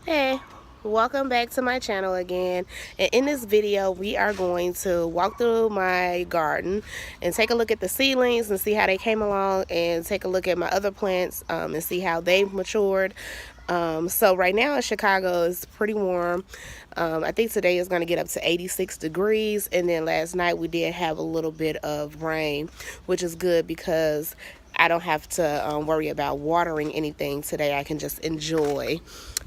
Hey, welcome back to my channel again. And in this video we are going to walk through my garden and take a look at the seedlings and see how they came along, and take a look at my other plants and see how they matured. So right now in Chicago it's pretty warm. I think today is going to get up to 86 degrees, and then last night we did have a little bit of rain, which is good because I don't have to worry about watering anything today. I can just enjoy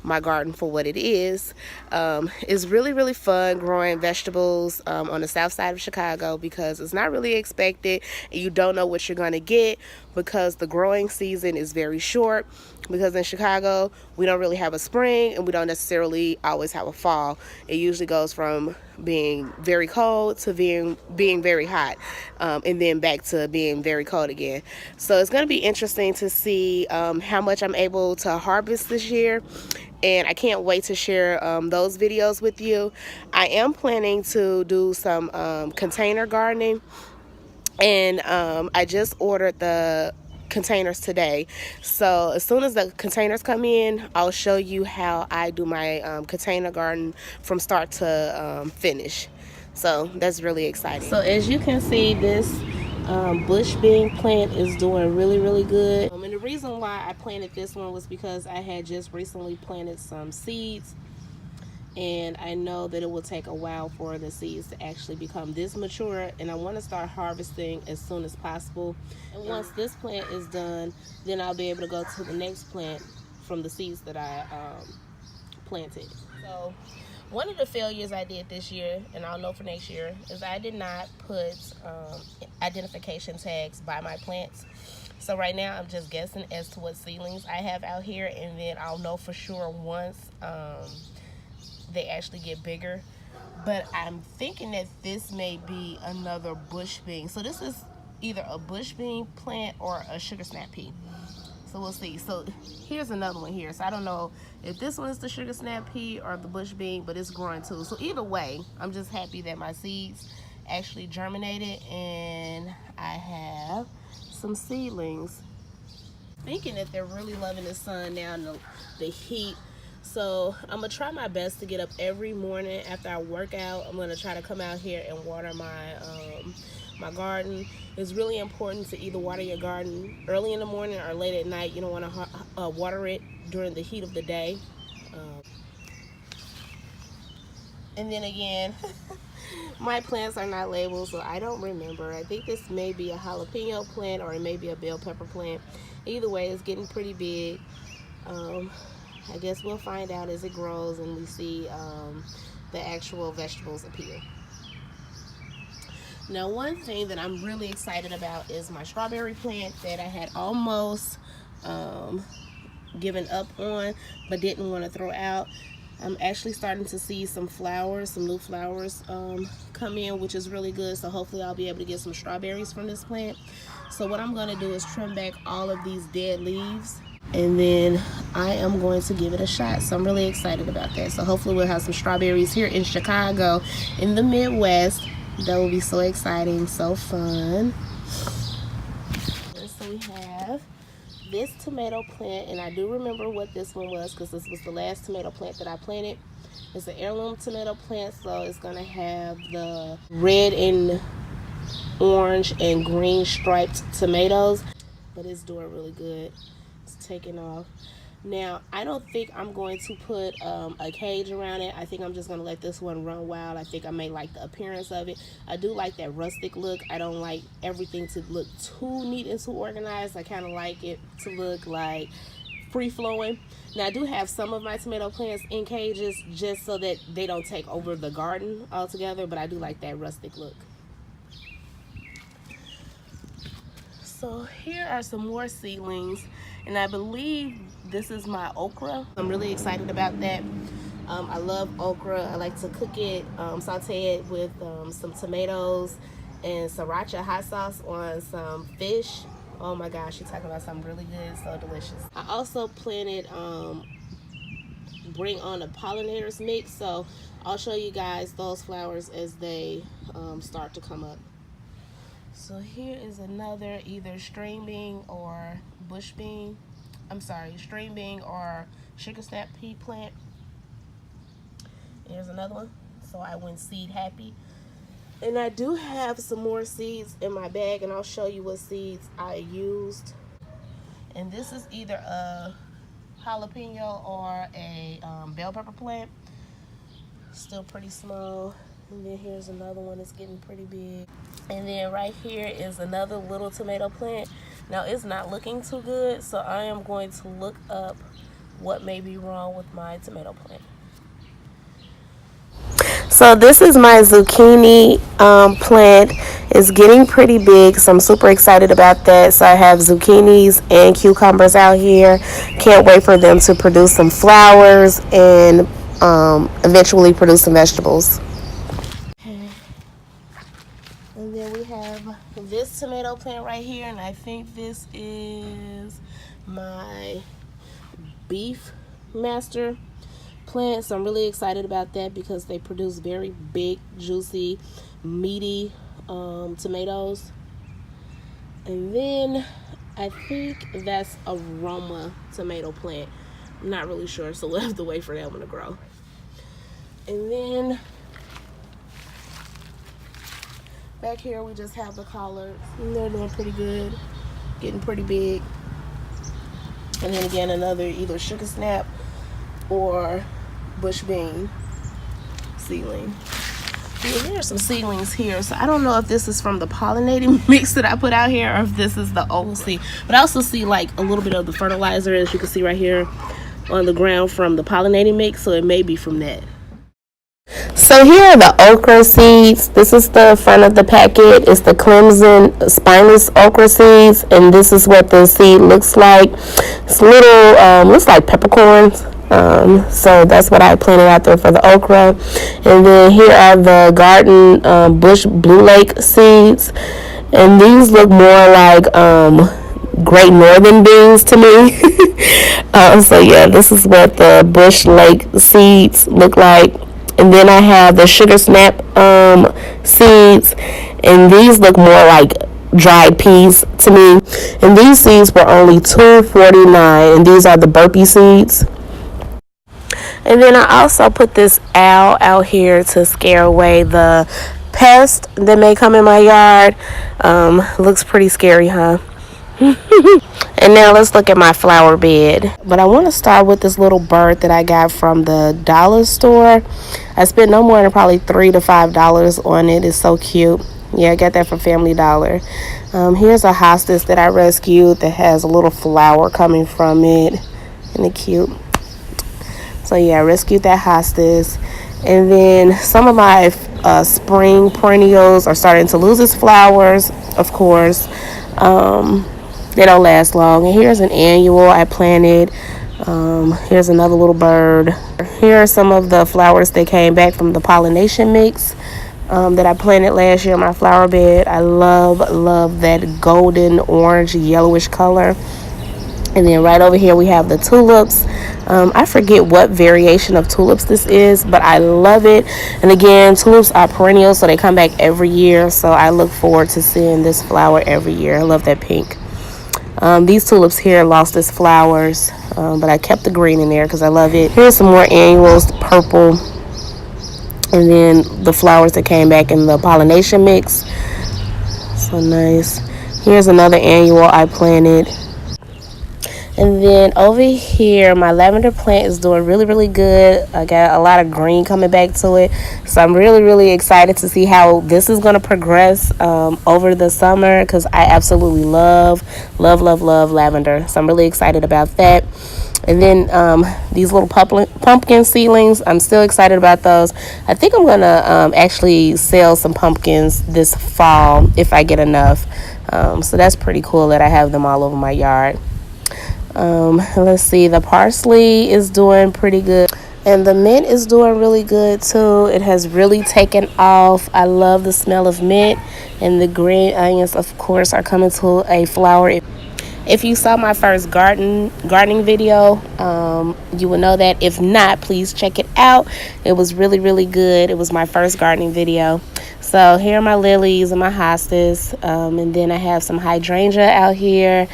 my garden for what it is. It's really fun growing vegetables on the south side of Chicago because it's not really expected and you don't know what you're going to get, because the growing season is very short. Because in Chicago we don't really have a spring and we don't necessarily always have a fall. It usually goes from being very cold to being very hot, and then back to being very cold again. So it's going to be interesting to see how much I'm able to harvest this year, and I can't wait to share those videos with you. I am planning to do some container gardening, and I just ordered the containers today. So as soon as the containers come in, I'll show you how I do my container garden from start to finish. So that's really exciting. So as you can see, this bush bean plant is doing really good. And the reason why I planted this one was because I had just recently planted some seeds, and I know that it will take a while for the seeds to actually become this mature, and I want to start harvesting as soon as possible. And once this plant is done, then I'll be able to go to the next plant from the seeds that I planted. So one of the failures I did this year, and I'll know for next year, is I did not put identification tags by my plants. So right now I'm just guessing as to what seedlings I have out here, and then I'll know for sure once they actually get bigger. But I'm thinking that this may be another bush bean. So this is either a bush bean plant or a sugar snap pea. So we'll see. So here's another one here. So I don't know if this one is the sugar snap pea or the bush bean, but it's growing too. So either way, I'm just happy that my seeds actually germinated and I have some seedlings. Thinking that they're really loving the sun now and the heat. So I'm gonna try my best to get up every morning after I work out. I'm gonna try to come out here and water my garden. It's really important to either water your garden early in the morning or late at night. You don't want to water it during the heat of the day. And then again, my plants are not labeled, so I don't remember. I think this may be a jalapeno plant or it may be a bell pepper plant. Either way, it's getting pretty big. I guess we'll find out as it grows and we see the actual vegetables appear. Now, one thing that I'm really excited about is my strawberry plant that I had almost given up on but didn't want to throw out. I'm actually starting to see some flowers, some new flowers come in, which is really good. So hopefully I'll be able to get some strawberries from this plant. So what I'm going to do is trim back all of these dead leaves, and then I am going to give it a shot. So I'm really excited about that. So hopefully we'll have some strawberries here in Chicago, in the Midwest. That will be so exciting, so fun. And so we have this tomato plant, and I do remember what this one was because this was the last tomato plant that I planted. It's an heirloom tomato plant, so it's going to have the red and orange and green striped tomatoes, but it's doing really good. It's taking off. Now, I don't think I'm going to put a cage around it. I think I'm just going to let this one run wild. I think I may like the appearance of it. I do like that rustic look. I don't like everything to look too neat and too organized. I kind of like it to look like free-flowing. Now, I do have some of my tomato plants in cages just so that they don't take over the garden altogether, but I do like that rustic look. So here are some more seedlings, and I believe this is my okra. I'm really excited about that. I love okra. I like to cook it, saute it with some tomatoes and sriracha hot sauce on some fish. Oh my gosh, you're talking about something really good, so delicious. I also planted bring on a pollinators mix, so I'll show you guys those flowers as they start to come up. So here is another either string bean or bush bean. I'm sorry, string bean or sugar snap pea plant. Here's another one. So I went seed happy. And I do have some more seeds in my bag, and I'll show you what seeds I used. And this is either a jalapeno or a bell pepper plant. Still pretty small. And then here's another one that's getting pretty big. And then right here is another little tomato plant. Now it's not looking too good, so I am going to look up what may be wrong with my tomato plant. So this is my zucchini plant. It's getting pretty big, so I'm super excited about that. So I have zucchinis and cucumbers out here. Can't wait for them to produce some flowers and eventually produce some vegetables. And then we have this tomato plant right here, and I think this is my beef master plant. So I'm really excited about that because they produce very big, juicy, meaty tomatoes. And then I think that's a Roma tomato plant. I'm not really sure, so we'll have to wait for that one to grow. And then back here we just have the collards, and they're doing pretty good, getting pretty big. And then again, another either sugar snap or bush bean seedling. And there are some seedlings here, so I don't know if this is from the pollinating mix that I put out here or if this is the old seed. But I also see like a little bit of the fertilizer, as you can see right here on the ground, from the pollinating mix, so it may be from that. So here are the okra seeds. This is the front of the packet. It's the Clemson spineless okra seeds, and this is what the seed looks like. It's little, looks like peppercorns. So that's what I planted out there for the okra. And then here are the garden bush blue lake seeds, and these look more like Great Northern beans to me. So yeah, this is what the bush lake seeds look like. And then I have the sugar snap seeds, and these look more like dried peas to me. And these seeds were only $2.49, and these are the burpee seeds. And then I also put this owl out here to scare away the pest that may come in my yard. Looks pretty scary, huh? And now let's look at my flower bed. But I want to start with this little bird that I got from the dollar store. I spent no more than probably $3 to $5 on it. It's so cute. Yeah, I got that from Family Dollar. Here's a hostas that I rescued that has a little flower coming from it. Isn't it cute? So yeah, I rescued that hostas. And then some of my spring perennials are starting to lose its flowers, of course. They don't last long. And here's an annual I planted. Here's another little bird. Here are some of the flowers that came back from the pollination mix that I planted last year in my flower bed. I love that golden orange yellowish color. And then right over here we have the tulips. I forget what variation of tulips this is, but I love it. And again, tulips are perennial, so they come back every year. So I look forward to seeing this flower every year. I love that pink. These tulips here lost its flowers, but I kept the green in there because I love it. Here's some more annuals, the purple. And then the flowers that came back in the pollination mix. So nice. Here's another annual I planted. And then over here, my lavender plant is doing really good. I got a lot of green coming back to it. So I'm really excited to see how this is going to progress over the summer, because I absolutely love lavender. So I'm really excited about that. And then these little pumpkin seedlings, I'm still excited about those. I think I'm going to actually sell some pumpkins this fall if I get enough. So that's pretty cool that I have them all over my yard. Let's see, the parsley is doing pretty good, and the mint is doing really good too. It has really taken off. I love the smell of mint, and the green onions, of course, are coming to a flower. If you saw my first gardening video, you will know that. If not, please check it out. It was really good. It was my first gardening video. So here are my lilies and my hostas, and then I have some hydrangea out here,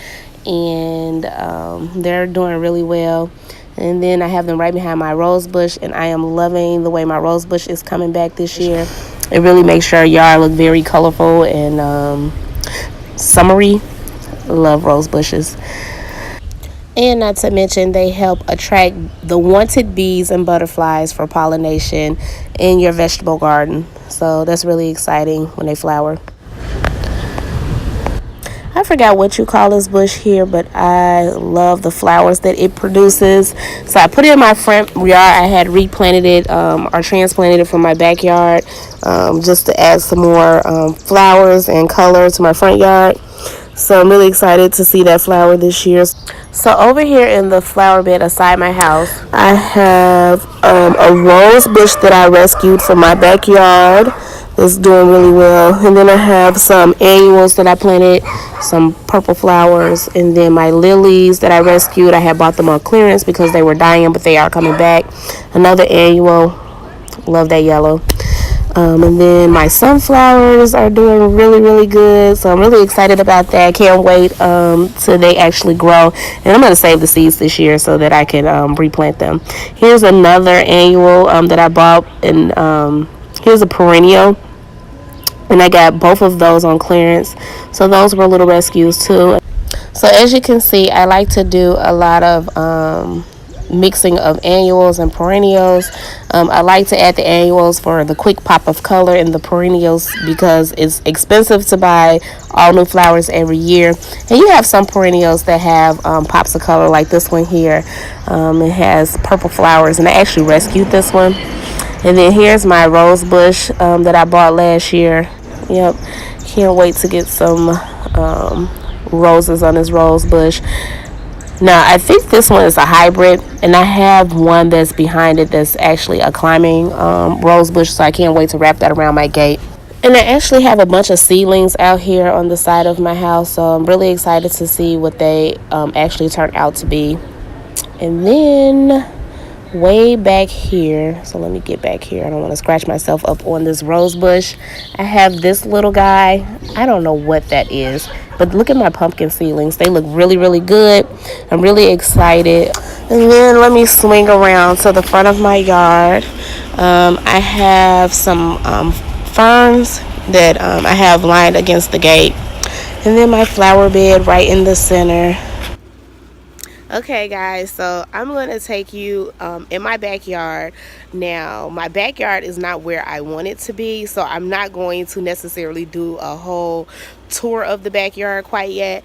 and they're doing really well. And then I have them right behind my rose bush, and I am loving the way my rose bush is coming back this year. It really makes your yard look very colorful and summery. Love rose bushes. And not to mention, they help attract the wanted bees and butterflies for pollination in your vegetable garden. So that's really exciting when they flower. I forgot what you call this bush here, but I love the flowers that it produces. So I put it in my front yard. I had replanted it or transplanted it from my backyard just to add some more flowers and color to my front yard. So I'm really excited to see that flower this year. So over here in the flower bed aside my house, I have a rose bush that I rescued from my backyard. It's doing really well. And then I have some annuals that I planted, some purple flowers, and then my lilies that I rescued. I had bought them on clearance because they were dying, but they are coming back. Another annual. Love that yellow. And then my sunflowers are doing really, really good. So I'm really excited about that. Can't wait till they actually grow. And I'm going to save the seeds this year so that I can replant them. Here's another annual that I bought. And here's a perennial. And I got both of those on clearance. So those were little rescues too. So as you can see, I like to do a lot of mixing of annuals and perennials. I like to add the annuals for the quick pop of color and the perennials because it's expensive to buy all new flowers every year. And you have some perennials that have pops of color like this one here. It has purple flowers, and I actually rescued this one. And then here's my rose bush that I bought last year. Yep, can't wait to get some roses on this rose bush. Now, I think this one is a hybrid, and I have one that's behind it that's actually a climbing rose bush, so I can't wait to wrap that around my gate. And I actually have a bunch of seedlings out here on the side of my house, so I'm really excited to see what they actually turn out to be. And then way back here, so let me get back here, I don't want to scratch myself up on this rose bush. I have this little guy. I don't know what that is, but look at my pumpkin seedlings. They look really, really good. I'm really excited. And then let me swing around to the front of my yard. I have some ferns that I have lined against the gate, and then my flower bed right in the center. Okay guys, so I'm going to take you in my backyard. Now my backyard is not where I want it to be, so I'm not going to necessarily do a whole tour of the backyard quite yet.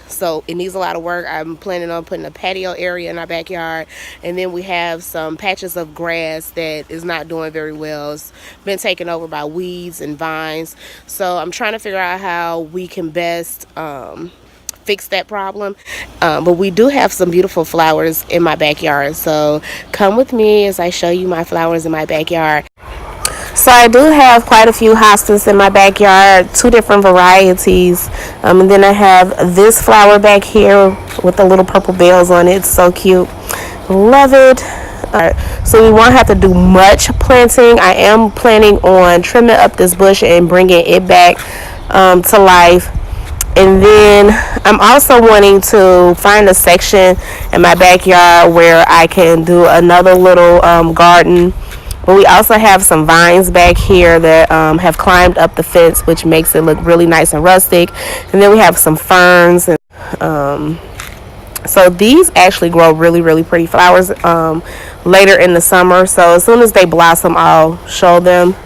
So it needs a lot of work. I'm planning on putting a patio area in our backyard, and then we have some patches of grass that is not doing very well. It's been taken over by weeds and vines, so I'm trying to figure out how we can best fix that problem. But we do have some beautiful flowers in my backyard, so come with me as I show you my flowers in my backyard. So I do have quite a few hostas in my backyard, 2 different varieties, and then I have this flower back here with the little purple bells on it. It's so cute. Love it. So we won't have to do much planting. I am planning on trimming up this bush and bringing it back to life. And then I'm also wanting to find a section in my backyard where I can do another little garden. But we also have some vines back here that have climbed up the fence, which makes it look really nice and rustic. And then we have some ferns. And so these actually grow really, really pretty flowers later in the summer. So as soon as they blossom, I'll show them.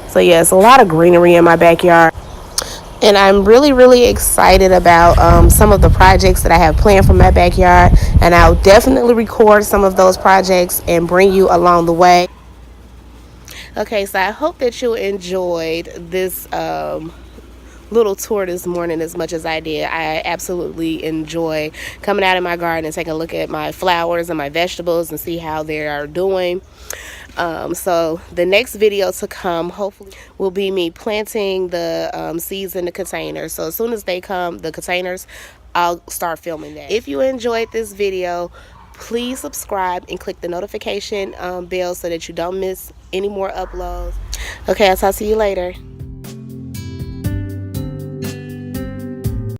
So yeah, it's a lot of greenery in my backyard. And I'm really, really excited about some of the projects that I have planned for my backyard. And I'll definitely record some of those projects and bring you along the way. Okay, so I hope that you enjoyed this little tour this morning as much as I did. I absolutely enjoy coming out in my garden and taking a look at my flowers and my vegetables and see how they are doing. So the next video to come hopefully will be me planting the seeds in the containers. So as soon as they come, the containers, I'll start filming that. If you enjoyed this video, please subscribe and click the notification bell so that you don't miss any more uploads. Okay, I'll talk to you later.